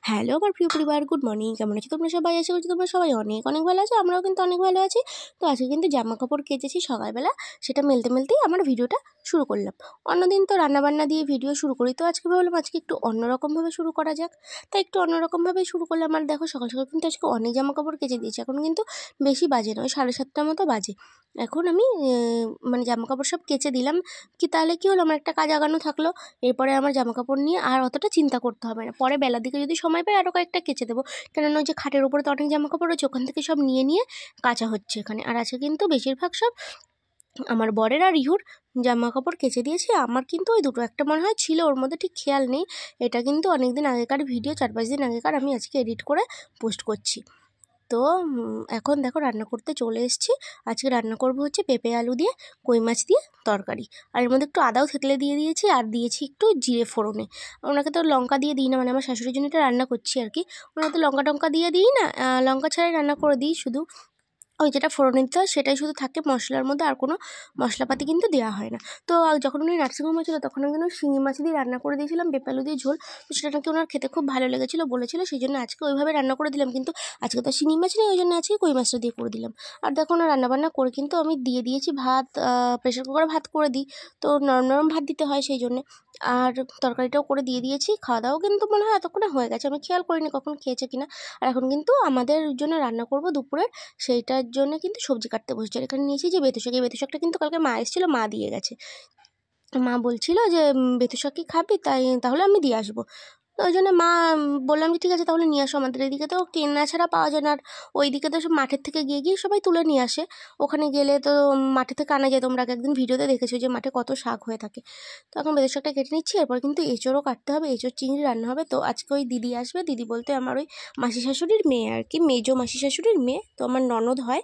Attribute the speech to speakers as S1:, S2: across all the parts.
S1: Hello আমার প্রিয় পরিবার, গুড মর্নিং। কেমন আছো তোমরা সবাই? আশা করছি তোমরা সবাই অনেক অনেক ভালো আছো। আমরাও কিন্তু অনেক ভালো আছি। তো আজকে কিন্তু জামা কাপড় কেচেছি সকালবেলা, সেটা মেলতেই আমার ভিডিওটা শুরু করলাম। অন্যদিন তো রান্নাবান্না দিয়ে ভিডিও শুরু করি, তো আজকে ভাবলাম আজকে একটু অন্যরকমভাবে শুরু করা যাক। তাই একটু অন্যরকমভাবে শুরু করলাম। আর দেখো সকাল সকাল কিন্তু আজকে অনেক জামা কাপড় কেচে দিয়েছি। এখন কিন্তু বেশি বাজে নয়, 7:30টার মতো বাজে। এখন আমি জামা কাপড় সব কেচে দিলাম। তাহলে কি হলো, আমার একটা কাজ আগানো থাকলো। এরপরে আমার জামা কাপড় নিয়ে আর অতটা চিন্তা করতে হবে না। পরে বেলার দিকে যদি সময় পাই আরও কয়েকটা কেচে দেবো, কেননা ওই যে খাটের উপরে তো অনেক জামা কাপড় রয়েছে, ওখান থেকে সব নিয়ে কাচা হচ্ছে এখানে। আর আজকে কিন্তু বেশিরভাগ সব আমার বরের আর রিহুর জামা কাপড় কেচে দিয়েছি। আমার কিন্তু ওই দুটো একটা মনে হয় ছিল, ওর মধ্যে ঠিক খেয়াল নেই। এটা কিন্তু অনেক দিন আগেকার ভিডিও, 4-5 দিন আগেকার, আমি আজকে এডিট করে পোস্ট করছি। তো এখন দেখো রান্না করতে চলে এসেছি। আজকে রান্না করব হচ্ছে পেঁপে আলু দিয়ে কই মাছ দিয়ে তরকারি। আর এর মধ্যে একটু আদাও থেতলে দিয়ে দিয়েছি, আর দিয়েছি একটু জিরে ফোড়নে। ওনাকে তো লঙ্কা দিয়ে দিই না, মানে আমার শাশুড়ির জন্য এটা রান্না করছি আর কি। ওনাকে তো লঙ্কা টঙ্কা দিয়ে দিই না, লঙ্কা ছাড়াই রান্না করে দিই। শুধু ওই যেটা ফোড়ন দিতে হয় সেটাই শুধু থাকে মশলার মধ্যে, আর কোনো মশলাপাতি কিন্তু দেওয়া হয় না। তো যখন উনি নার্সিংহোমে ছিল তখন আমি কিন্তু শিঙি মাছ দিয়ে রান্না করে দিয়েছিলাম, পেঁপে আলু দিয়ে ঝোল। তো সেটা নাকি ওনার খেতে খুব ভালো লেগেছিলো বলেছিল, সেই জন্য আজকে ওইভাবে রান্না করে দিলাম। কিন্তু আজকে তো শিঙি মাছ নেই, ওই জন্য আজকে কই মাছটা দিয়ে করে দিলাম। আর দেখো না রান্নাবান্না করে কিন্তু আমি দিয়ে দিয়েছি ভাত। প্রেশার কুকারে ভাত করে দিই, তো নরম নরম ভাত দিতে হয় সেই জন্যে। আর তরকারিটাও করে দিয়ে দিয়েছি। খাওয়া দাওয়াও কিন্তু মনে হয় এতক্ষণে হয়ে গেছে, আমি খেয়াল করিনি কখন খেয়েছে কিনা। আর এখন কিন্তু আমাদের জন্য রান্না করব দুপুরের, সেইটার জন্য কিন্তু সবজি কাটতে বসেছি। আর এখানে নিয়েছি যে বেথু শাক, এই বেথু শাকটা কিন্তু কালকে মা এসেছিলো, মা দিয়ে গেছে। মা বলছিল যে বেথু শাক কি খাবি, তাহলে আমি দিয়ে আসবো। তো ওই জন্য মা বললাম যে ঠিক আছে তাহলে নিয়ে আসো। আমাদের এদিকে তো কেনা ছাড়া পাওয়া যায় না, আর ওইদিকে তো সব মাঠের থেকে গিয়ে সবাই তুলে নিয়ে আসে। ওখানে গেলে তো মাঠে থেকে আনা যায়, তোমরা একদিন ভিডিওতে দেখেছো যে মাঠে কত শাক হয়ে থাকে। তো এখন বেথু শাকটা কেটে নিচ্ছি। এরপর কিন্তু এঁচোড়ও কাটতে হবে, এঁচোড় চিংড়ি রান্না হবে। তো আজকে ওই দিদি আসবে, দিদি বলতে আমার ওই মাসি শাশুড়ির মেয়ে আর কি, মেজো মাসি শাশুড়ির মেয়ে। তো আমার ননদ হয়,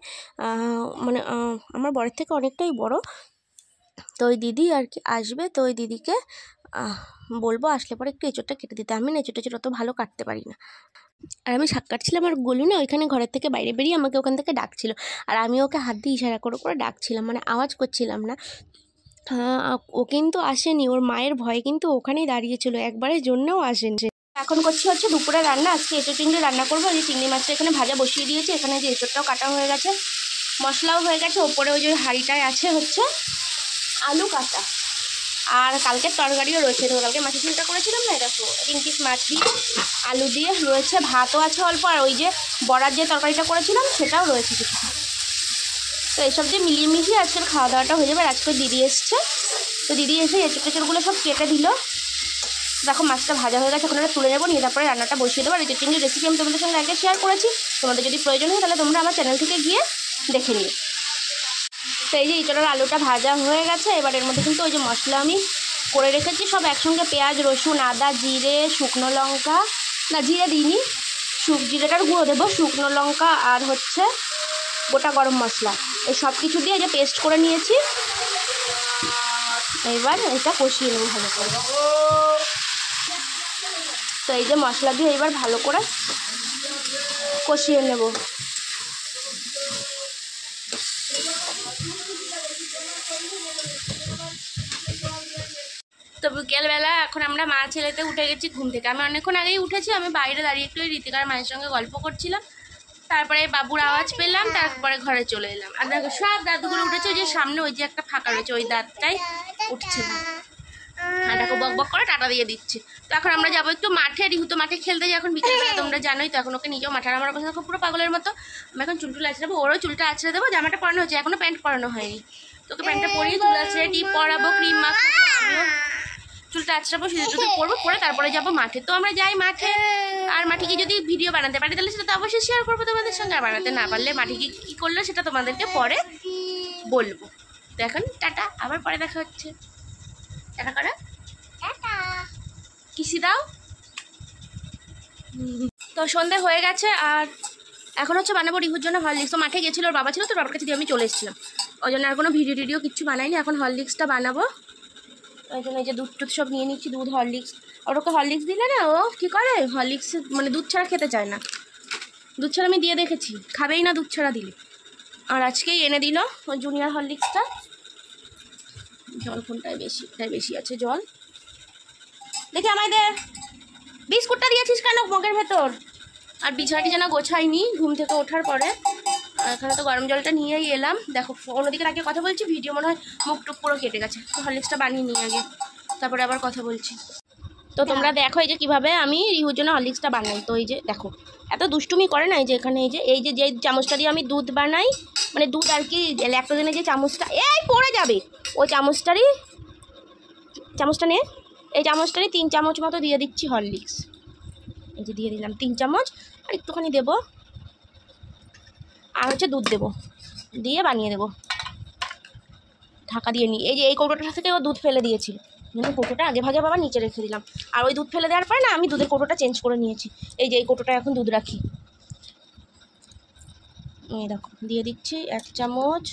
S1: আমার বরের থেকে অনেকটাই বড়। তো ওই দিদি আর কি আসবে। তো ওই দিদিকে বলবো আসলে পরে একটু এঁচোড়টা কেটে দিতে। আমি না এঁচোড় অত ভালো কাটতে পারি না। আর আমি শাক কাটছিলাম, আর গলু না ওইখানে ঘরের থেকে বাইরে বেরিয়ে আমাকে ওখান থেকে ডাকছিল। আর আমি ওকে হাত দিয়ে ইশারা করে করে ডাকছিলাম, মানে আওয়াজ করছিলাম না। ও কিন্তু আসেনি, ওর মায়ের ভয়ে কিন্তু ওখানেই দাঁড়িয়েছিল, একবারের জন্যও আসেনি। এখন করছি হচ্ছে দুপুরে রান্না। আজকে এঁচোড় চিংড়ি রান্না করবো। এই চিংড়ি মাছটা এখানে ভাজা বসিয়ে দিয়েছি, এখানে যে এঁচোড়টাও কাটা হয়ে গেছে, মশলাও হয়ে গেছে। ওপরে ওই যে হাঁড়িটায় আছে হচ্ছে আলু কাটা, আর কালকের তরকারিও রয়েছে। তো কালকে মাছের ঝোলটা করেছিলাম না, দেখো 3 পিস মাছ দিয়ে আলু দিয়ে রয়েছে, ভাতও আছে অল্প, আর ওই যে বড়ার যে তরকারিটা করেছিলাম সেটাও রয়েছে কিছু। তো এইসব দিয়ে মিলিয়ে মিশিয়ে আজকের খাওয়া দাওয়াটা হয়ে যাবে। আর আজকে দিদি এসছে, তো দিদি এসে এঁচোড়গুলো সব কেটে দিল। দেখো মাছটা ভাজা হয়ে গেছে, এখন এটা তুলে নেবো, নিয়ে তারপরে রান্নাটা বসিয়ে দেবো। আর এঁচোড় চিংড়ির রেসিপি আমি তোমাদের সঙ্গে আগে শেয়ার করেছি, তোমাদের যদি প্রয়োজন হয় তাহলে তোমরা আমার চ্যানেল থেকে গিয়ে দেখে নিও। তো এই যে এঁচোড়ের আলুটা ভাজা হয়ে গেছে। এবার এর মধ্যে কিন্তু ওই যে মশলা আমি করে রেখেছি সব একসঙ্গে, পেঁয়াজ, রসুন, আদা, জিরে, শুকনো লঙ্কা, না জিরে দিইনি, জিরেটার গুঁড়ো দেবো, শুকনো লঙ্কা আর হচ্ছে গোটা গরম মশলা, এই সব কিছু দিয়ে যে পেস্ট করে নিয়েছি। এবার এটা কষিয়ে নেব ভালো করে। তো এই যে মশলা দিয়ে এবার ভালো করে কষিয়ে নেব। তো বিকেলবেলা এখন আমরা মা ছেলেতে উঠে গেছি ঘুম থেকে। আমি অনেকক্ষণ আগেই উঠেছি, আমি বাইরে দাঁড়িয়ে একটু রীতিকার মায়ের সঙ্গে গল্প করছিলাম। তারপরে বাবুর আওয়াজ পেলাম, তারপরে ঘরে চলে এলাম। আর দেখো সব দাঁতগুলো উঠেছে, ওই যে সামনে ওই যে একটা ফাঁকা রয়েছে ওই দাঁতটাই উঠছে না, হাঁটাকে বক বক করে টাটা দিয়ে দিচ্ছে। তো এখন আমরা যাবো একটু মাঠে, রিহু তো মাঠে খেলতে যাই এখন বিকেলবেলা, তোমরা জানোই। তো এখন ওকে নিজেও মাঠে, আমার কথা খুব পুরো পাগলের মতো। আমি এখন চুলটুল আছড়াবো, ওরও চুলটা আছড়ে দেবো। জামাটা পরানো হচ্ছে, এখনো প্যান্ট পরানো হয়নি। তোকে প্যান্টটা পরিয়ে চুল আছড়ে টিপ পরাবো, ক্রিম মাখাবো, চুলটা আছড়াবো, সিঁদুর পরবো, পরে তারপরে যাবো মাঠে। তো আমরা যাই মাঠে, আর মাঠে গিয়ে যদি ভিডিও বানাতে পারি তাহলে সেটা তো অবশ্যই শেয়ার করবো তোমাদের সঙ্গে। আর বানাতে না পারলে মাঠে গিয়ে কী করলো সেটা তোমাদেরকে পরে বলবো। তো এখন টাটা, আবার পরে দেখা হচ্ছে। টাটা করে কিসি দাও। তো সন্ধে হয়ে গেছে, আর এখন হচ্ছে বানাবো রিহুর জন্য হরলিক্স। তো মাঠে গেছিলো, ওর বাবা ছিল, তো বাবার কাছে দিয়ে আমি চলে এসেছিলাম, ওই জন্য আর কোনো ভিডিও কিচ্ছু বানাইনি। এখন হরলিক্সটা বানাবো, ওই জন্য এই যে দুধ টুধ সব নিয়ে নিচ্ছি, দুধ, হরলিক্স। আর ওকে হরলিক্স দিলে না ও কী করে, হরলিক্স মানে দুধ ছাড়া খেতে চায় না। দুধ ছাড়া আমি দিয়ে দেখেছি, খাবেই না দুধ ছাড়া দিলে। আর আজকেই এনে দিল ওই জুনিয়র হরলিক্সটা। জল কোনটায় বেশি, এটাই বেশি আছে জল, দেখে আমায় দে। বিস্কুটটা দিয়েছিস কেন মগের ভেতর? তোর? আর বিছানা টিছানা গোছাইনি ঘুম থেকে ওঠার পরে। এখানে তো গরম জলটা নিয়েই এলাম। দেখো অন্যদিকে আগে কথা বলছি, ভিডিও মনে হয় মুখ টুক পুরো কেটে গেছে। তো হরলিক্সটা বানিয়ে নিই আগে, তারপরে আবার কথা বলছি। তো তোমরা দেখো এই যে কীভাবে আমি রিহুর জন্য হরলিক্সটা বানাই। তো এই যে দেখো এত দুষ্টুমি করে না, এই যে এখানে এই যে চামচটা দিয়ে আমি দুধ বানাই, মানে দুধ আর কি ল্যাকটোজেনের যে চামচটা, এই পড়ে যাবে, ওই চামচটা নিয়ে এই চামচটারই 3 চামচ মতো দিয়ে দিচ্ছি হরলিক্স। এই যে দিয়ে দিলাম 3 চামচ, আর একটুখানি দেবো, আর হচ্ছে দুধ দেবো, দিয়ে বানিয়ে দেবো। ঢাকা দিয়ে নিই। এই যে এই কৌটোটা থেকে ও দুধ ফেলে দিয়েছিল, কৌটোটা আগে ভাগে বাবা নিচে রেখে দিলাম। আর ওই দুধ ফেলে দেওয়ার পরে না আমি দুধের কৌটোটা চেঞ্জ করে নিয়েছি। এই যে এই কৌটোটা এখন দুধ রাখি। এই দেখো দিয়ে দিচ্ছি 1 চামচ,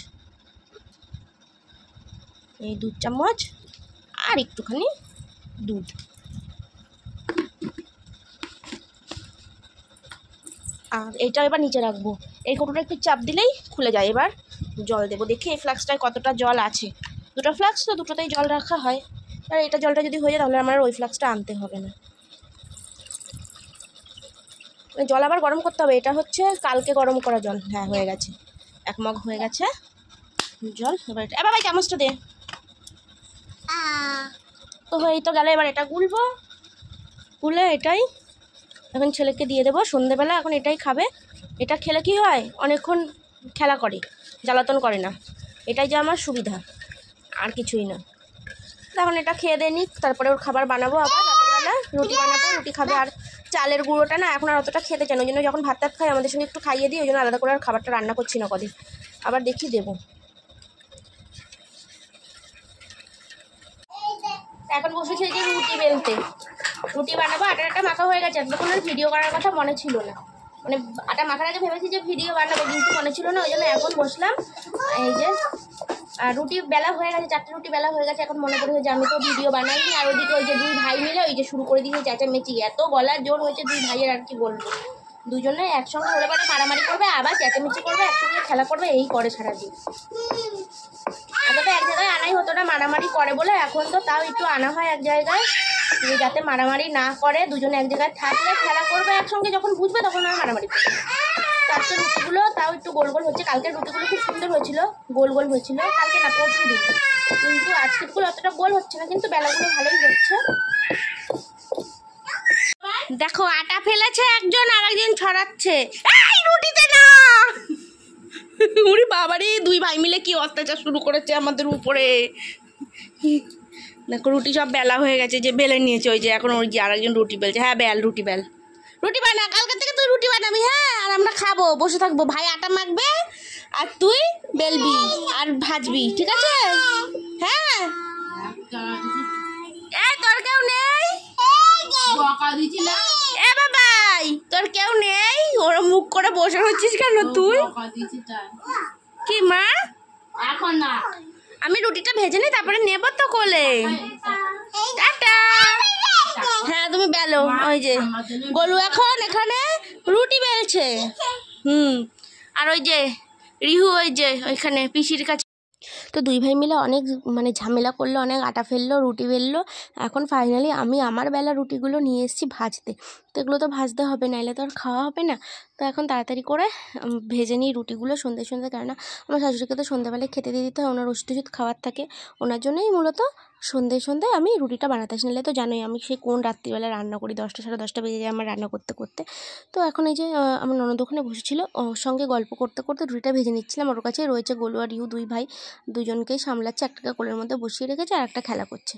S1: এই 2 চামচ, আর একটুখানি দুধ। আর এইটা এবার নিচে রাখবো। এই কৌটোটা একটু চাপ দিলেই খুলে যায়। এবার জল দেবো, দেখি এই ফ্লাক্সটায় কতটা জল আছে। 2টা ফ্লাক্স তো, 2টোতেই জল রাখা হয়। আর এটা জলটা যদি হয়ে যায় তাহলে আমার ওই ফ্লাক্সটা আনতে হবে না। জল আবার গরম করতে হবে, এটা হচ্ছে কালকে গরম করা জল। হ্যাঁ হয়ে গেছে, 1 মগ হয়ে গেছে জল। এবার এটা ভাই চামচটা দে। তো হয়েই তো গেলে, এবার এটা গুলবো, গুলে এটাই এখন ছেলেকে দিয়ে দেবো সন্ধেবেলা। এখন এটাই খাবে। এটা খেলে কি হয়, অনেকক্ষণ খেলা করে, জ্বালাতন করে না। এটাই যে আমার সুবিধা, আর কিছুই না। এখন এটা খেয়ে দিয়ে নিক, তারপরে ওর খাবার বানাবো। আবার রাতেরবেলা রুটি বানাবো, রুটি খাবে। আর চালের গুঁড়োটা না এখন আর অতটা খেতে চান, ওই জন্য যখন ভাত টাত খাই আমাদের সঙ্গে একটু খাইয়ে দিই, ওই জন্য আলাদা করে আর খাবারটা রান্না করছি না কদিন। আবার দেখি দেবো। এখন বসেছি যে রুটি বেলতে, রুটি বানাবো। আটা মাখা হয়ে গেছে, তখন আর ভিডিও করার কথা মনে ছিল না। মানে আটা মাখার আগে ভেবেছি যে ভিডিও বানাবো, কিন্তু মনে ছিল না, ওই জন্য এখন বসলাম। এই যে রুটি বেলা হয়ে গেছে, 4টে রুটি বেলা হয়ে গেছে। এখন মনে পড়েছে যে আমি তো ভিডিও বানাইনি। আর ওইদিকে ওই যে 2 ভাই মিলে ওই যে শুরু করে দিয়েছে চেঁচামেচি, এত গলার জোর হয়েছে 2 ভাইয়ের, আর কি বলবো। দুজনে একসঙ্গে হলে পরে মারামারি করবে, আবার চেঁচামেচি করবে, একসঙ্গে খেলা করবে, এই করে সারাদিন। আগে তো এক জায়গায় আনাই হতো না, মারামারি করে বলে। এখন তো তাও একটু আনা হয় এক জায়গায়, যাতে মারামারি না করে। দুজনে এক জায়গায় থাকলে খেলা করবে একসঙ্গে, যখন বুঝবে তখন আর মারামারি করবে। আজকে রুটিগুলো তাও একটু গোল গোল হচ্ছে। কালকের রুটিগুলো খুব সুন্দর হয়েছিল, গোল গোল হয়েছিল। কালকে না, পরশু দিন। কিন্তু আজকেরগুলো অতটা গোল হচ্ছে না, কিন্তু বেলাগুলো ভালোই হচ্ছে। দেখো আটা ফেলেছে একজন, আর একজন ছড়াচ্ছে। এই রুটিতে না, উরি বাবারে 2 ভাই মিলে কি অত্যাচার শুরু করেছে আমাদের উপরে। দেখো রুটি সব বেলা হয়ে গেছে, যে বেলে নিয়েছে। ওই যে এখন ওই যে আরেকজন রুটি বেলছে। হ্যাঁ বেল, রুটি বেল, রুটি বানা। কালকে থেকে তুই রুটি বানাবি, হ্যাঁ, আর আমরা খাবো, বসে থাকবো। ভাই আটা মাখবে আর তুই বেলবি আর ভাজবি, ঠিক আছে? হ্যাঁ। এই তোর কেউ নেই? এ বাবাই তোর কেউ নেই? ওরা মুখ করে বসে হচ্ছিস কেন তুই? কি মা? এখন না, আমি রুটিটা ভেজে নিই, তারপরে নেবো তো কোলে। টাটা। হ্যাঁ তুমি বেলো। ওই যে গোলু এখন এখানে রুটি বেলছে। আর ওই যে রিহু ওই যে ওইখানে পিসির কাছে। তো 2 ভাই মিলে অনেক মানে ঝামেলা করলো, অনেক আটা ফেললো, রুটি বেললো। এখন ফাইনালি আমি আমার বেলা রুটিগুলো নিয়ে এসেছি ভাজতে। তো এগুলো তো ভাজতে হবে, নাহলে তো আর খাওয়া হবে না। তো এখন তাড়াতাড়ি করে ভেজে নিই রুটিগুলো সন্ধ্যে, কেননা আমার শাশুড়িকে তো সন্ধ্যাবেলায় খেতে দিয়ে দিতে হয়, ওনার ওষুধ খাওয়ার থাকে। ওনার জন্যই মূলত সন্ধ্যায় আমি রুটিটা বানাতে আসি। নাহলে তো জানোই আমি সেই কোন রাত্রিবেলা রান্না করি, 10টা সাড়ে 10টা বেজে যায় আমার রান্না করতে করতে। তো এখন এই যে আমার ননদ ওখানে বসেছিল, ওর সঙ্গে গল্প করতে করতে রুটিটা ভেজে নিচ্ছিলাম। ওর কাছে রয়েছে গোলু আর ইউ, 2 ভাই, দুজনকেই সামলাচ্ছে। একটাকে কোলের মধ্যে বসিয়ে রেখেছে, আর একটা খেলা করছে।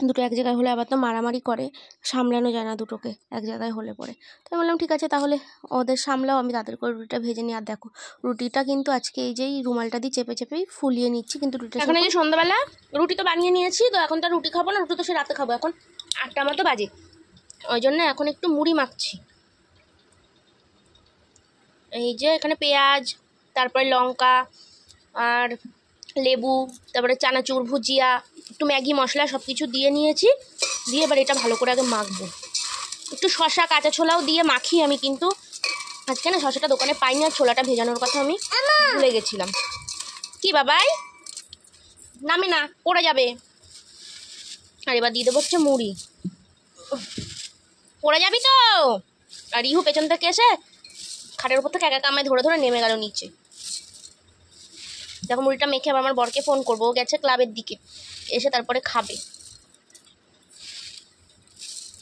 S1: দুটো এক জায়গায় হলে আবার তো মারামারি করে, সামলানো যায় না দুটোকে এক জায়গায় হলে পরে। তো আমি বললাম ঠিক আছে তাহলে ওদের সামলাও, আমি তাদের করে রুটিটা ভেজে নিই। আর দেখো রুটিটা কিন্তু আজকে এই যে রুমালটা দিয়ে চেপে চেপেই ফুলিয়ে নিচ্ছি, কিন্তু রুটিটা এখন এই যে সন্ধ্যাবেলা রুটি তো বানিয়ে নিয়েছি। তো এখন তো রুটি খাবো না, রুটি তো সে রাতে খাবো। এখন 8টা মতো বাজে, ওই জন্য এখন একটু মুড়ি মাখছি। এই যে এখানে পেঁয়াজ, তারপরে লঙ্কা আর লেবু, তারপরে চানাচুর, ভুজিয়া, একটু ম্যাগি মশলা সব কিছু দিয়ে নিয়েছি। দিয়ে এবার এটা ভালো করে আগে মাখবো। একটু শসা, কাঁচা ছোলাও দিয়ে মাখি আমি, কিন্তু আজকে না শসাটা দোকানে পাইনি, আর ছোলাটা ভেজানোর কথা আমি ভুলে গেছিলাম। কি বাবাই? নামে না, পড়ে যাবে। আর এবার দিয়ে দেবো হচ্ছে মুড়ি। পড়ে যাবি তো। আর ইহু পেছন থেকে এসে খাটের উপর থেকে একা কামায় ধরে ধরে নেমে গেল নিচে। দেখো মুড়িটা মেখে আবার আমার বরকে ফোন করবো, ও গেছে ক্লাবের দিকে, এসে তারপরে খাবে।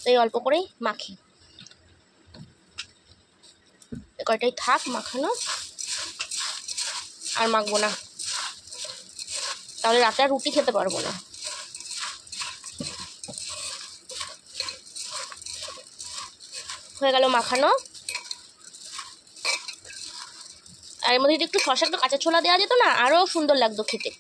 S1: তাই অল্প করেই মাখি, কয়টাই থাক মাখানো, আর মাখবো না, তাহলে রাতে আর রুটি খেতে পারবো না। হয়ে গেল মাখানো। আর এর মধ্যে যদি একটু শসা, একটু কাঁচা ছোলা দেওয়া যেত না, আরও সুন্দর লাগতো খেতে।